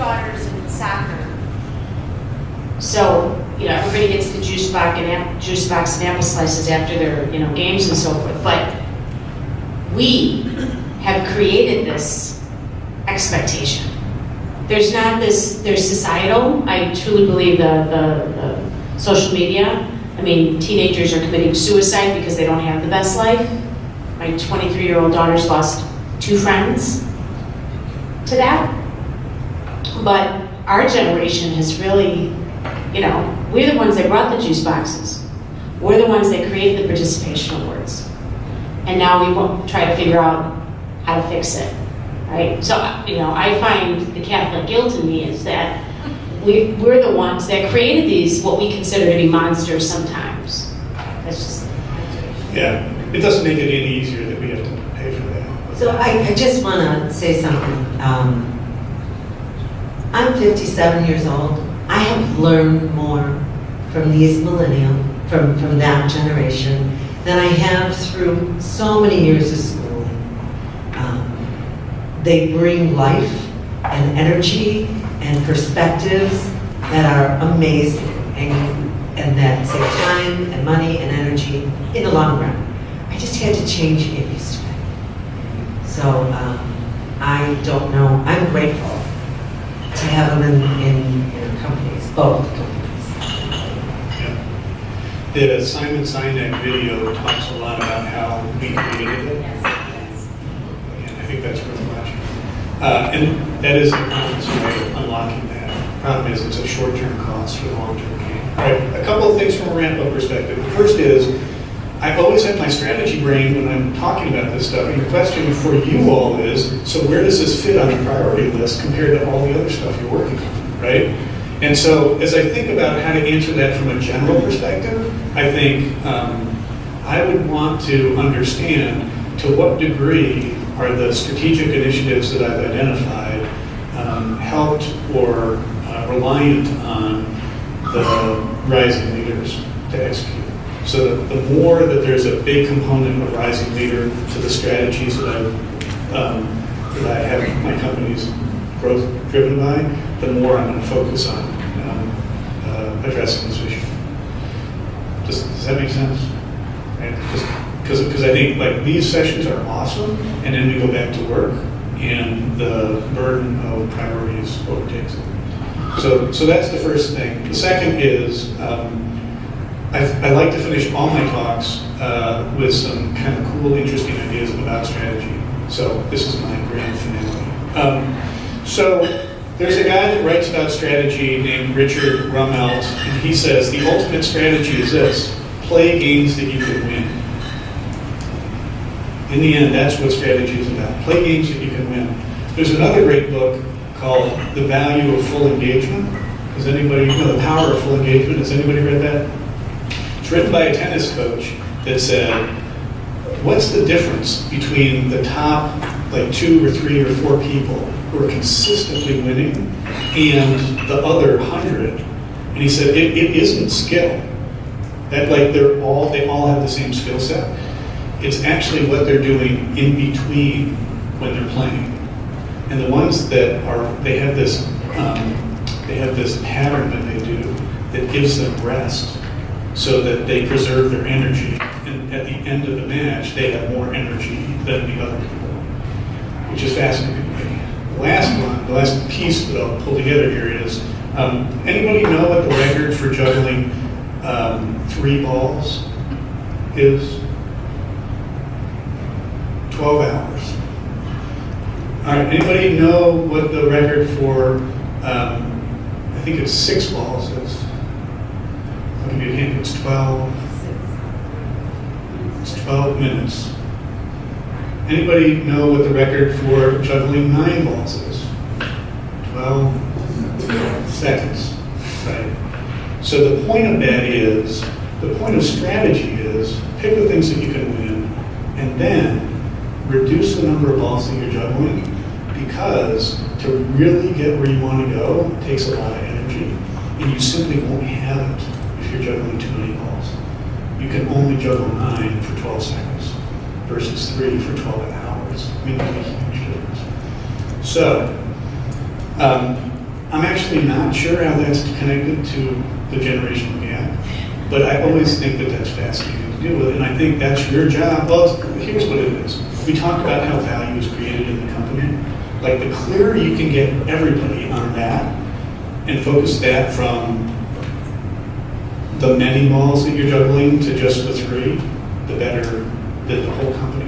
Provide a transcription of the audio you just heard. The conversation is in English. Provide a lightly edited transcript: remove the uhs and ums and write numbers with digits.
daughters in soccer. So, everybody gets the juice box and apple slices after their, games and so forth. But we have created this expectation. There's societal. I truly believe the social media. I mean, teenagers are committing suicide because they don't have the best life. My 23-year-old daughter's lost 2 friends to that. But our generation has really, we're the ones that brought the juice boxes. We're the ones that created the participation awards. And now we won't try to figure out how to fix it, right? So, I find the Catholic guilt in me is that we're the ones that created these, what we consider to be monsters sometimes. That's just... Yeah, it doesn't make it any easier that we have to pay for that. So I just want to say something. I'm 57 years old. I have learned more from these millennials, from that generation, than I have through so many years of schooling. They bring life and energy and perspectives that are amazing and that save time and money and energy in the long run. I just had to change it used to it. So I don't know. I'm grateful to have them in companies, both companies. Yeah. The Simon Sinek video talks a lot about how we created it. Yes. And I think that's worth watching. And that is the confidence way of unlocking that. Problem is, it's a short-term cost for the long-term gain. All right, a couple of things from a ramp-up perspective. The first is, I always have my strategy brain when I'm talking about this stuff, and the question for you all is, so where does this fit on the priority list compared to all the other stuff you're working on, right? And so as I think about how to answer that from a general perspective, I think I would want to understand to what degree are the strategic initiatives that I've identified helped or reliant on the rising leaders to execute. So that the more that there's a big component of rising leader to the strategies that I have my company's growth driven by, the more I'm going to focus on addressing this issue. Does that make sense? Right? Because I think like these sessions are awesome, and then we go back to work, and the burden of priorities overtakes it. So that's the first thing. The second is I like to finish all my talks with some kind of cool, interesting ideas about strategy. So this is my grand finale. So there's a guy that writes about strategy named Richard Rummelt, and he says the ultimate strategy is this: play games that you can win. In the end, that's what strategy is about. Play games that you can win. There's another great book called The Value of Full Engagement. Does anybody know The Power of Full Engagement? Has anybody read that? It's written by a tennis coach that said, what's the difference between the top like 2 or 3 or 4 people who are consistently winning and the other 100? And he said, it isn't skill. That like they all have the same skill set. It's actually what they're doing in between when they're playing. And the ones that they have this pattern that they do that gives them rest, so that they preserve their energy, and at the end of the match, they have more energy than the other people, which is fascinating to me. The last piece that I'll pull together here is, anybody know what the record for juggling 3 balls is? 12 hours. All right, anybody know what the record for, I think it's 6 balls is? I'll give you a hint, it's 12 minutes. Anybody know what the record for juggling 9 balls is? 12 seconds, right? So the point of that is, the point of strategy is, pick the things that you can win, and then reduce the number of balls that you're juggling, because to really get where you want to go takes a lot of energy, and you simply won't have it if you're juggling too many balls. You can only juggle 9 for 12 seconds versus 3 for 12 hours. I mean, that's a huge difference. So, I'm actually not sure how that's connected to the generational gap, but I always think that that's fascinating to deal with, and I think that's your job. Well, here's what it is. We talked about how value is created in the company. Like, the clearer you can get everybody on that and focus that from the many balls that you're juggling to just the three, the better that the whole company